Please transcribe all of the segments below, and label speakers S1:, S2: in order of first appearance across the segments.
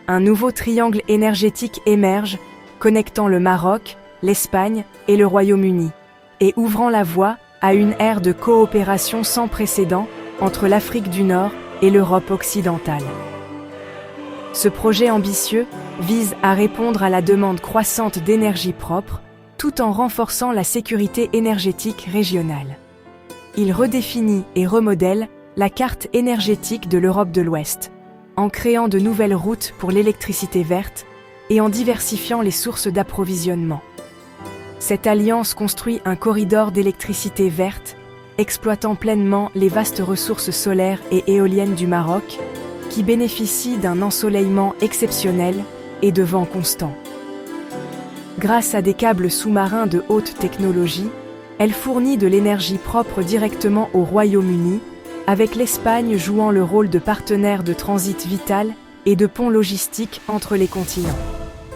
S1: un nouveau triangle énergétique émerge, connectant le Maroc, l'Espagne et le Royaume-Uni, et ouvrant la voie à une ère de coopération sans précédent entre l'Afrique du Nord et l'Europe occidentale. Ce projet ambitieux vise à répondre à la demande croissante d'énergie propre, tout en renforçant la sécurité énergétique régionale. Il redéfinit et remodèle la carte énergétique de l'Europe de l'Ouest, en créant de nouvelles routes pour l'électricité verte et en diversifiant les sources d'approvisionnement. Cette alliance construit un corridor d'électricité verte, exploitant pleinement les vastes ressources solaires et éoliennes du Maroc, qui bénéficient d'un ensoleillement exceptionnel et de vents constants. Grâce à des câbles sous-marins de haute technologie, elle fournit de l'énergie propre directement au Royaume-Uni, avec l'Espagne jouant le rôle de partenaire de transit vital et de pont logistique entre les continents.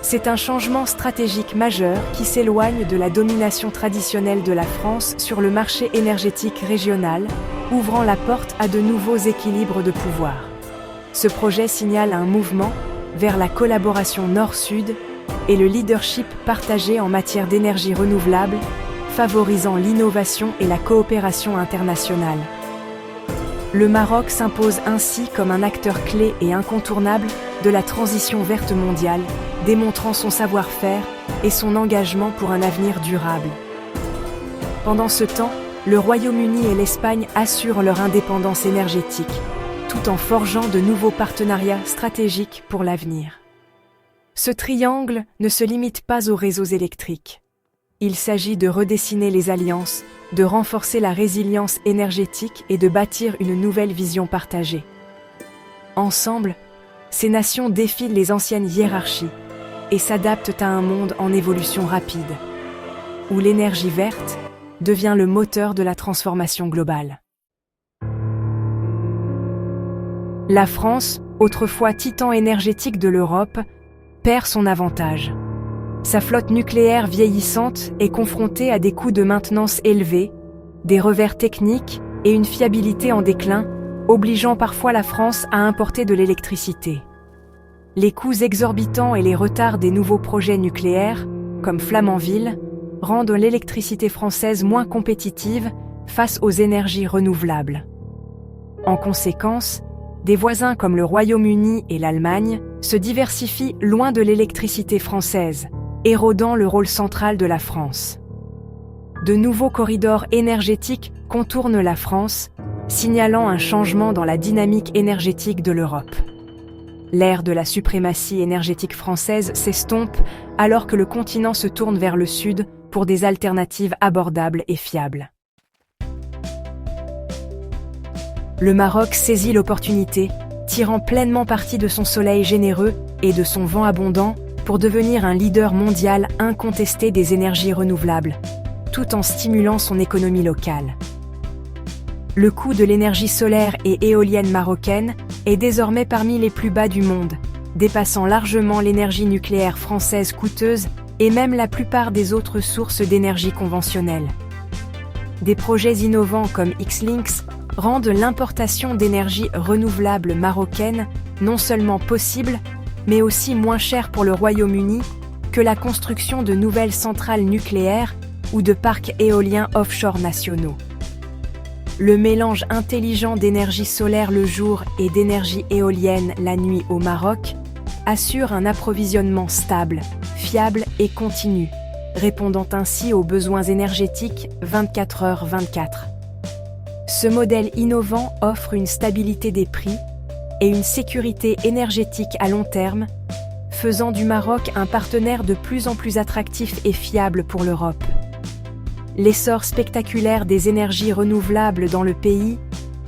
S1: C'est un changement stratégique majeur qui s'éloigne de la domination traditionnelle de la France sur le marché énergétique régional, ouvrant la porte à de nouveaux équilibres de pouvoir. Ce projet signale un mouvement vers la collaboration Nord-Sud et le leadership partagé en matière d'énergie renouvelable, favorisant l'innovation et la coopération internationale. Le Maroc s'impose ainsi comme un acteur clé et incontournable de la transition verte mondiale, démontrant son savoir-faire et son engagement pour un avenir durable. Pendant ce temps, le Royaume-Uni et l'Espagne assurent leur indépendance énergétique, tout en forgeant de nouveaux partenariats stratégiques pour l'avenir. Ce triangle ne se limite pas aux réseaux électriques. Il s'agit de redessiner les alliances, de renforcer la résilience énergétique et de bâtir une nouvelle vision partagée. Ensemble, ces nations défient les anciennes hiérarchies et s'adaptent à un monde en évolution rapide, où l'énergie verte devient le moteur de la transformation globale. La France, autrefois titan énergétique de l'Europe, perd son avantage. Sa flotte nucléaire vieillissante est confrontée à des coûts de maintenance élevés, des revers techniques et une fiabilité en déclin, obligeant parfois la France à importer de l'électricité. Les coûts exorbitants et les retards des nouveaux projets nucléaires, comme Flamanville, rendent l'électricité française moins compétitive face aux énergies renouvelables. En conséquence, des voisins comme le Royaume-Uni et l'Allemagne se diversifient loin de l'électricité française, érodant le rôle central de la France. De nouveaux corridors énergétiques contournent la France, signalant un changement dans la dynamique énergétique de l'Europe. L'ère de la suprématie énergétique française s'estompe alors que le continent se tourne vers le sud pour des alternatives abordables et fiables. Le Maroc saisit l'opportunité, tirant pleinement parti de son soleil généreux et de son vent abondant pour devenir un leader mondial incontesté des énergies renouvelables, tout en stimulant son économie locale. Le coût de l'énergie solaire et éolienne marocaine est désormais parmi les plus bas du monde, dépassant largement l'énergie nucléaire française coûteuse et même la plupart des autres sources d'énergie conventionnelles. Des projets innovants comme Xlinks rendent l'importation d'énergie renouvelable marocaine non seulement possible, mais aussi moins chère pour le Royaume-Uni que la construction de nouvelles centrales nucléaires ou de parcs éoliens offshore nationaux. Le mélange intelligent d'énergie solaire le jour et d'énergie éolienne la nuit au Maroc assure un approvisionnement stable, fiable et continu, répondant ainsi aux besoins énergétiques 24h/24. Ce modèle innovant offre une stabilité des prix et une sécurité énergétique à long terme, faisant du Maroc un partenaire de plus en plus attractif et fiable pour l'Europe. L'essor spectaculaire des énergies renouvelables dans le pays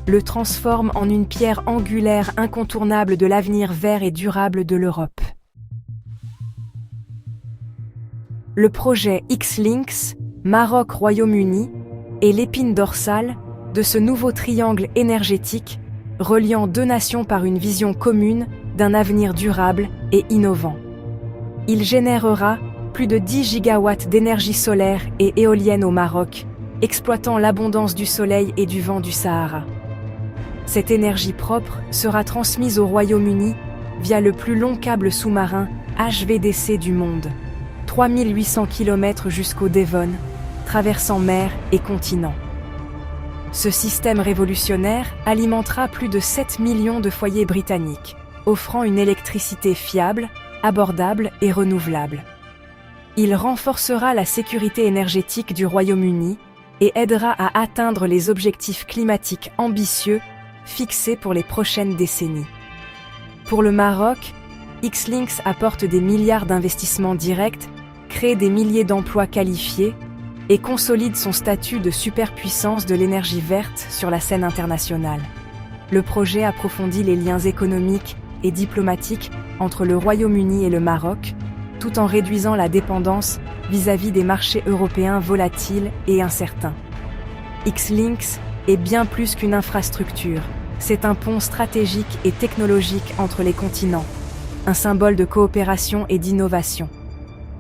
S1: le transforme en une pierre angulaire incontournable de l'avenir vert et durable de l'Europe. Le projet Xlinks, Maroc-Royaume-Uni, est l'épine dorsale de ce nouveau triangle énergétique reliant deux nations par une vision commune d'un avenir durable et innovant. Il générera plus de 10 gigawatts d'énergie solaire et éolienne au Maroc, exploitant l'abondance du soleil et du vent du Sahara. Cette énergie propre sera transmise au Royaume-Uni, via le plus long câble sous-marin HVDC du monde, 3800 km jusqu'au Devon, traversant mer et continent. Ce système révolutionnaire alimentera plus de 7 millions de foyers britanniques, offrant une électricité fiable, abordable et renouvelable. Il renforcera la sécurité énergétique du Royaume-Uni et aidera à atteindre les objectifs climatiques ambitieux fixés pour les prochaines décennies. Pour le Maroc, Xlinks apporte des milliards d'investissements directs, crée des milliers d'emplois qualifiés et consolide son statut de superpuissance de l'énergie verte sur la scène internationale. Le projet approfondit les liens économiques et diplomatiques entre le Royaume-Uni et le Maroc, tout en réduisant la dépendance vis-à-vis des marchés européens volatiles et incertains. Xlinks est bien plus qu'une infrastructure, c'est un pont stratégique et technologique entre les continents, un symbole de coopération et d'innovation.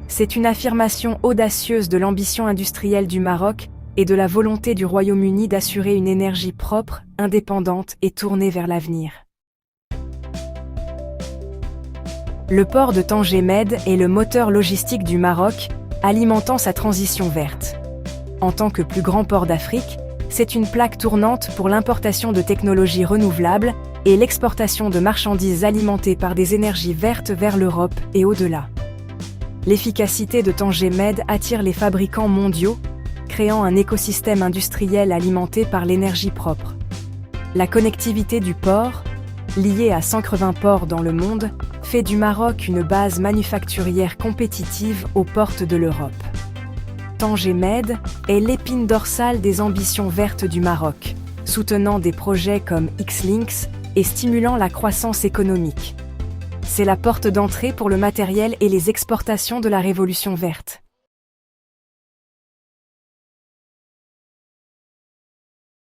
S1: C'est une affirmation audacieuse de l'ambition industrielle du Maroc et de la volonté du Royaume-Uni d'assurer une énergie propre, indépendante et tournée vers l'avenir. Le port de Tanger Med est le moteur logistique du Maroc, alimentant sa transition verte. En tant que plus grand port d'Afrique, c'est une plaque tournante pour l'importation de technologies renouvelables et l'exportation de marchandises alimentées par des énergies vertes vers l'Europe et au-delà. L'efficacité de Tanger Med attire les fabricants mondiaux, créant un écosystème industriel alimenté par l'énergie propre. La connectivité du port, liée à 180 ports dans le monde, fait du Maroc une base manufacturière compétitive aux portes de l'Europe. Tanger Med est l'épine dorsale des ambitions vertes du Maroc, soutenant des projets comme Xlinks et stimulant la croissance économique. C'est la porte d'entrée pour le matériel et les exportations de la révolution verte.